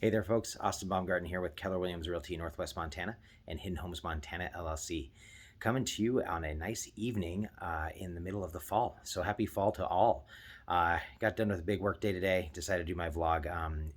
Hey there, folks. Austin Baumgarten here with Keller Williams Realty Northwest Montana and Hidden Homes Montana LLC. Coming to you on a nice evening in the middle of the fall. So happy fall to all. Got done with a big work day today. Decided to do my vlog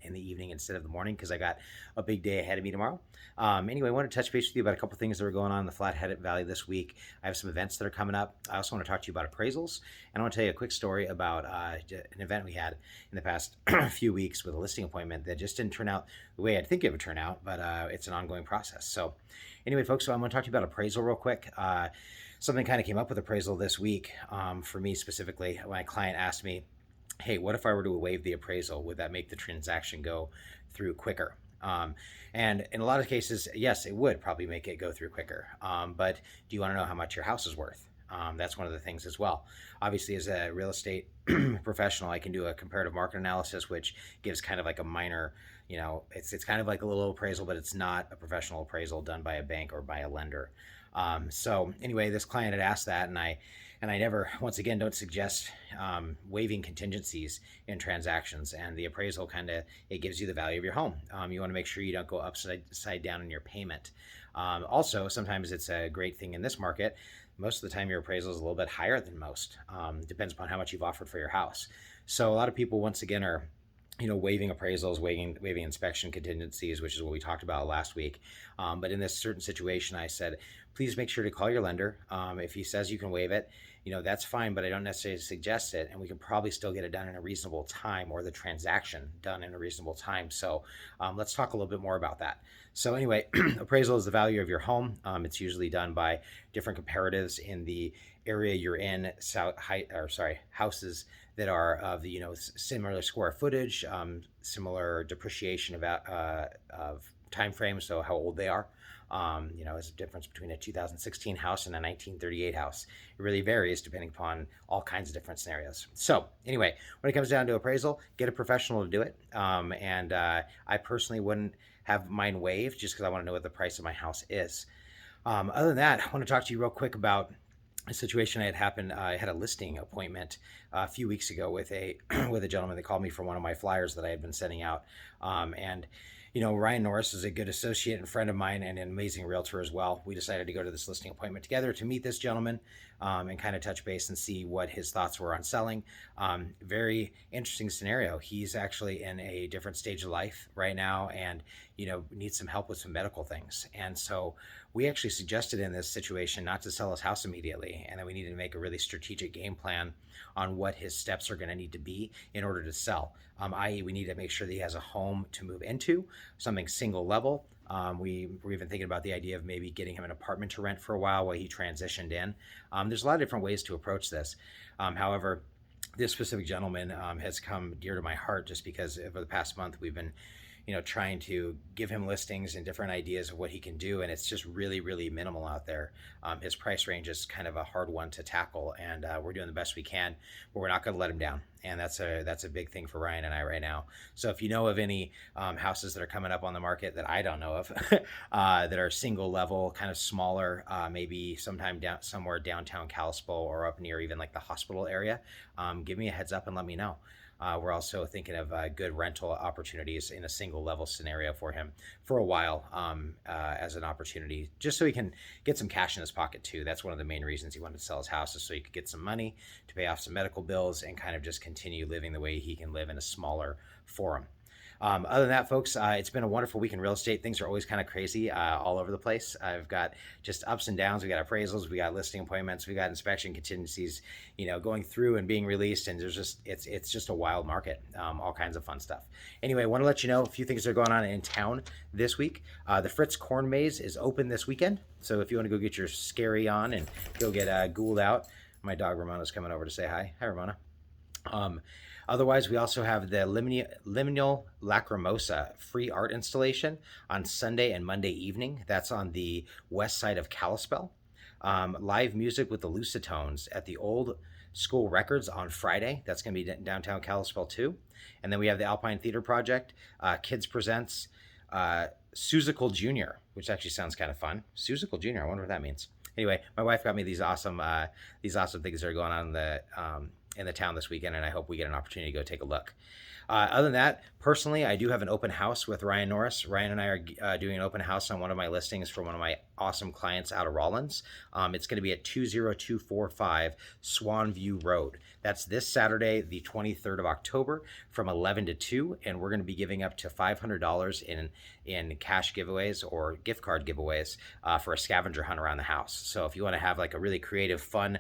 in the evening instead of the morning because I got a big day ahead of me tomorrow. Anyway, I want to touch base with you about a couple things that are going on in the Flathead Valley this week. I have some events that are coming up. I also want to talk to you about appraisals. And I want to tell you a quick story about an event we had in the past few weeks with a listing appointment that just didn't turn out the way I'd think it would turn out, but it's an ongoing process. So anyway, folks, so I'm going to talk to you about appraisal real quick. Something kind of came up with appraisal this week for me specifically. My client asked me, hey, what if I were to waive the appraisal? Would that make the transaction go through quicker? And in a lot of cases, yes, it would probably make it go through quicker. But do you want to know how much your house is worth? That's one of the things as well. Obviously, as a real estate professional, I can do a comparative market analysis, which gives kind of like a minor, it's kind of like a little appraisal, but it's not a professional appraisal done by a bank or by a lender. So anyway, this client had asked that, and I never, once again, don't suggest waiving contingencies in transactions. And the appraisal it gives you the value of your home. You want to make sure you don't go upside down in your payment. Also, sometimes it's a great thing in this market. Most of the time, your appraisal is a little bit higher than most. Depends upon how much you've offered for your house. So a lot of people, once again, are waiving appraisals, waiving inspection contingencies, which is what we talked about last week. But in this certain situation, I said, please make sure to call your lender. If he says you can waive it, that's fine, but I don't necessarily suggest it. And we can probably still get it done in a reasonable time, or the transaction done in a reasonable time. So let's talk a little bit more about that. So anyway, appraisal is the value of your home. It's usually done by different comparatives in the area you're in, houses that are of the similar square footage, similar depreciation of time frame, so how old they are. There's a difference between a 2016 house and a 1938 house. It really varies depending upon all kinds of different scenarios. So anyway, when it comes down to appraisal, get a professional to do it. I personally wouldn't have mine waived just because I want to know what the price of my house is. Other than that, I want to talk to you real quick about a situation that had happened. I had a listing appointment a few weeks ago with a gentleman that called me for one of my flyers that I had been sending out. Ryan Norris is a good associate and friend of mine and an amazing realtor as well. We decided to go to this listing appointment together to meet this gentleman and kind of touch base and see what his thoughts were on selling. Very interesting scenario. He's actually in a different stage of life right now and, needs some help with some medical things. And so we actually suggested in this situation not to sell his house immediately, and that we needed to make a really strategic game plan on what his steps are going to need to be in order to sell. I.e., we need to make sure that he has a home to move into, something single level. We were even thinking about the idea of maybe getting him an apartment to rent for a while he transitioned in. There's a lot of different ways to approach this. However, this specific gentleman has come dear to my heart just because over the past month we've been trying to give him listings and different ideas of what he can do. And it's just really, really minimal out there. His price range is kind of a hard one to tackle, and we're doing the best we can, but we're not going to let him down. And that's a big thing for Ryan and I right now. So if you know of any houses that are coming up on the market that I don't know of, that are single level, kind of smaller, maybe somewhere downtown Kalispell or up near even like the hospital area, give me a heads up and let me know. We're also thinking of good rental opportunities in a single level scenario for him for a while as an opportunity, just so he can get some cash in his pocket too. That's one of the main reasons he wanted to sell his house, is so he could get some money to pay off some medical bills and kind of just continue living the way he can live in a smaller forum. Other than that, folks, it's been a wonderful week in real estate. Things are always kind of crazy all over the place. I've got just ups and downs. We got appraisals, we got listing appointments, we got inspection contingencies, going through and being released. And it's just a wild market. All kinds of fun stuff. Anyway, I want to let you know a few things that are going on in town this week. The Fritz Corn Maze is open this weekend. So if you want to go get your scary on and go get ghouled out, my dog Ramona's coming over to say hi. Hi, Ramona. Otherwise, we also have the Liminal Lacrimosa free art installation on Sunday and Monday evening. That's on the west side of Kalispell. Live music with the Lucitones at the Old School Records on Friday. That's going to be downtown Kalispell too. And then we have the Alpine Theater Project. Kids Presents Susical Jr., which actually sounds kind of fun. Susical Jr., I wonder what that means. Anyway, my wife got me these awesome things that are going on in the in the town this weekend, and I hope we get an opportunity to go take a look. Other than that, personally, I do have an open house with Ryan Norris. Ryan and I are doing an open house on one of my listings for one of my awesome clients out of Rollins. It's going to be at 20245 Swan View Road. That's this Saturday, the 23rd of October, from 11 to 2, and we're going to be giving up to $500 in cash giveaways or gift card giveaways for a scavenger hunt around the house. So if you want to have like a really creative, fun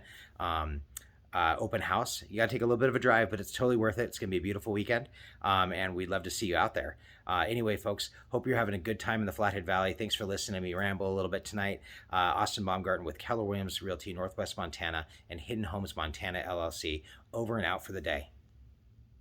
open house, you got to take a little bit of a drive, but it's totally worth it. It's going to be a beautiful weekend, and we'd love to see you out there. Anyway, folks, hope you're having a good time in the Flathead Valley. Thanks for listening to me ramble a little bit tonight. Austin Baumgarten with Keller Williams Realty Northwest Montana and Hidden Homes Montana LLC, over and out for the day.